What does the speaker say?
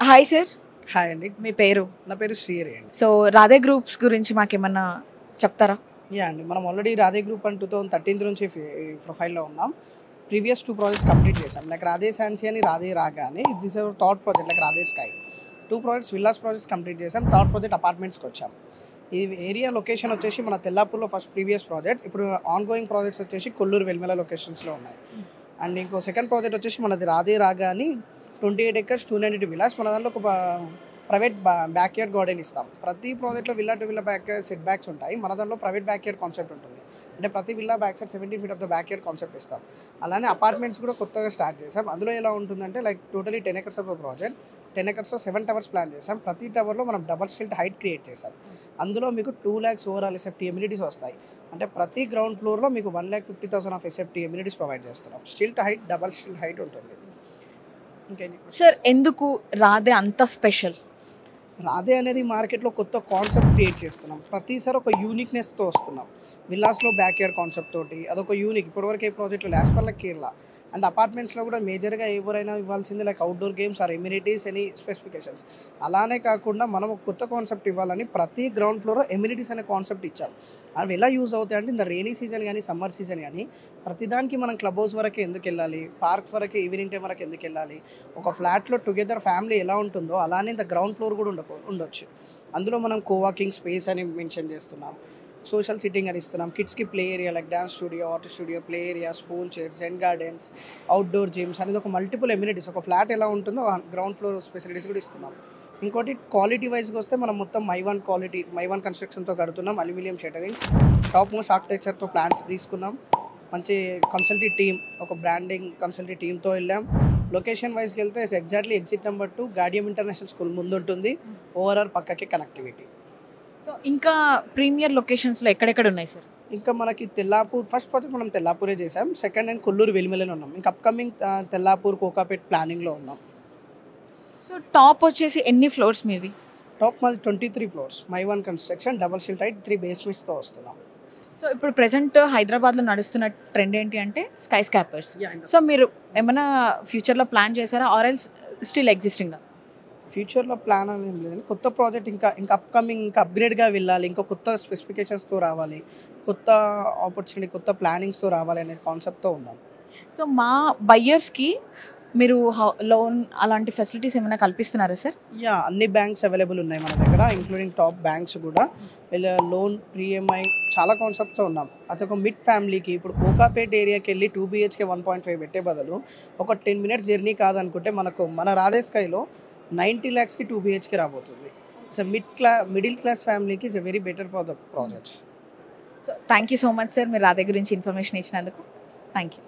Hi sir, hi అండి. మీ పేరు? నా పేరు శ్రీహరి అండి. సో రాధే గ్రూప్స్ గురించి మాకేమన్నా చెప్తారా? అండి, మనం ఆల్రెడీ రాధే గ్రూప్ అని 2013 నుంచి ప్రొఫైల్లో ఉన్నాం. ప్రీవియస్ 2 ప్రాజెక్ట్స్ కంప్లీట్ చేసాం. లైక్ రాధే శాన్సీ అని, రాధే రాగా అని. This is third project like Radhe sky. 2 projects villas projects complete చేసాం. థర్డ్ ప్రాజెక్ట్ అపార్ట్మెంట్స్కి వచ్చాం. ఈ ఏరియా లొకేషన్ వచ్చేసి మన తెల్లాపూర్లో ఫస్ట్ ప్రీవియస్ ప్రాజెక్ట్. ఇప్పుడు ఆన్ గోయింగ్ ప్రాజెక్ట్స్ వచ్చేసి కొల్లూరు వెల్మెల లొకేషన్స్లో ఉన్నాయి. అండ్ ఇంకో సెకండ్ ప్రాజెక్ట్ వచ్చేసి మనది రాధే రాగా అని 28 acres 292 విల్లాస్. మన దాంట్లో ఒక ప్రైవేట్ బ్యాక్యార్డ్ గార్డెన్ ఇస్తాం. ప్రతి ప్రాజెక్ట్లో villa to villa back set backs ఉంటాయి. మన దాంట్లో ప్రైవేట్ బ్యాక్యార్డ్ కాన్సెప్ట్ ఉంటుంది. అంటే ప్రతి villa back side 17 feet of the backyard concept ఇస్తాం. అలానే అపార్ట్మెంట్స్ కూడా కొత్తగా స్టార్ట్ చేసాం. అందులో ఎలా ఉంటుందంటే like totally 10 acres of the project. 10 acresలో 7 towers plan చేసాం. ప్రతి టవర్లో మనం డబల్ స్టిల్ట్ హైట్ క్రియేట్ చేసాం. అందులో మీకు 2 lakhs ఓవరాల్ ఎస్ఎఫ్టీ ఎమ్యూనిటీస్ వస్తాయి. అంటే ప్రతి గ్రౌండ్ ఫ్లోర్లో మీకు 1,50,000 ఆఫ్ ఎస్ఎఫ్టీ ఎమ్యూనిటీస్ ప్రొవైడ్ చేస్తున్నాం. Stilt height, double stilt height ఉంటుంది. సార్, ఎందుకు రాధే అంత స్పెషల్? రాధే అనేది మార్కెట్లో కొత్త కాన్సెప్ట్ క్రియేట్ చేస్తున్నాం. ప్రతిసారి ఒక యూనిక్నెస్తో వస్తున్నాం. విల్లాస్లో బ్యాక్యార్డ్ కాన్సెప్ట్ తోటి అదొక యూనిక్. ఇప్పటివరకు ఏ ప్రాజెక్ట్లో as per like Kerala and అపార్ట్మెంట్స్లో కూడా మేజర్గా ఎవరైనా ఇవ్వాల్సింది like outdoor games or amenities any specifications. అలానే కాకుండా మనం ఒక కొత్త కాన్సెప్ట్ ఇవ్వాలని ప్రతి గ్రౌండ్ ఫ్లోర్లో ఎమ్యూనిటీస్ అనే కాన్సెప్ట్ ఇచ్చాం. అవి ఎలా యూజ్ అవుతాయి అంటే, ఇంత రెయినీ సీజన్ కానీ సమ్మర్ సీజన్ కానీ ప్రతిదానికి మనం క్లబ్ హౌస్ వరకే ఎందుకు వెళ్ళాలి, పార్క్స్ వరకే ఈవినింగ్ టైం వరకు ఎందుకు వెళ్ళాలి. ఒక ఫ్లాట్లో టుగెదర్ ఫ్యామిలీ ఎలా ఉంటుందో అలానే ఇంత గ్రౌండ్ ఫ్లోర్ కూడా ఉండొచ్చు. అందులో మనం కోవాకింగ్ స్పేస్ అని మెన్షన్ చేస్తున్నాం. సోషల్ సిట్టింగ్ అని ఇస్తున్నాం. కిడ్స్కి play area like dance studio, art studio, play area, spoon chairs, zen gardens, outdoor gyms అనేది ఒక మల్టిపుల్ ఎమ్యూనిటీస్. ఒక ఫ్లాట్ ఎలా ఉంటుందో గ్రౌండ్ ఫ్లోర్ ఫెసిలిటీస్ కూడా ఇస్తున్నాం. ఇంకోటి క్వాలిటీ వైజ్గా వస్తే మనం మొత్తం మై వన్ కన్స్ట్రక్షన్తో కడుతున్నాం. అల్యూమినియం షటరింగ్స్, టాప్ మోస్ట్ ఆర్కిటెక్చర్తో ప్లాన్స్ తీసుకున్నాం. మంచి కన్సల్టీ టీమ్, ఒక బ్రాండింగ్ కన్సల్టీ టీమ్తో వెళ్ళాం. లొకేషన్ వైజ్కి వెళ్తే exactly exit number 2 Gaudium international school ముందు ఉంటుంది. ఓవరాల్ పక్కకి కనెక్టివిటీ. సో ఇంకా ప్రీమియర్ లొకేషన్స్లో ఎక్కడెక్కడ ఉన్నాయి సార్? ఇంకా మనకి తెల్లాపూర్ ఫస్ట్ ప్రాజెక్ట్ మనం తెల్లాపూరే చేసాం. సెకండ్ అండ్ కొల్లూరు వెలిమెలని ఉన్నాం. ఇంకా అప్కమింగ్ తెల్లాపూర్ కోకాపేట్ ప్లానింగ్లో ఉన్నాం. సో టాప్ వచ్చేసి ఎన్ని ఫ్లోర్స్ మీది? టాప్ మాది 23 floors. My 1 construction, double stilt height, 3 basements వస్తున్నాం. సో ఇప్పుడు ప్రెసెంట్ హైదరాబాద్లో నడుస్తున్న ట్రెండ్ ఏంటి అంటే స్కై స్కాపర్స్. సో మీరు ఏమైనా ఫ్యూచర్లో ప్లాన్ చేశారా ఆర్ ఎల్స్ స్టిల్ ఎగ్జిస్టింగ్గా? ఫ్యూచర్లో ప్లాన్ అని ఏం లేదండి. కొత్త ప్రాజెక్ట్ ఇంకా అప్కమింగ్ ఇంకా అప్గ్రేడ్గా వెళ్ళాలి, ఇంకా కొత్త స్పెసిఫికేషన్స్తో రావాలి, కొత్త ఆపర్చునిటీ, కొత్త ప్లానింగ్స్తో రావాలి అనే కాన్సెప్ట్తో ఉన్నాం. సో మా బయ్యర్స్కి మీరు లోన్ అలాంటి ఫెసిలిటీస్ ఏమైనా కల్పిస్తున్నారా సార్? అన్ని బ్యాంక్స్ అవైలబుల్ ఉన్నాయి మన దగ్గర, ఇంక్లూడింగ్ టాప్ బ్యాంక్స్ కూడా. లోన్, ప్రీఎంఐ చాలా కాన్సెప్ట్తో ఉన్నాం. అదొక మిడ్ ఫ్యామిలీకి ఇప్పుడు కోకాపేట్ ఏరియాకి వెళ్ళి 2 BHK 1.5 పెట్టే బదులు ఒక 10 minutes జర్నీ కాదనుకుంటే మన రాధే స్కైలో 90 lakhsకి 2 BHK రాబోతుంది. సో మిడిల్ క్లాస్ ఫ్యామిలీకి it's very better for the projects. So thank you so much sir, మీరు రాధే గురించి ఇన్ఫర్మేషన్ ఇచ్చినందుకు. Thank you.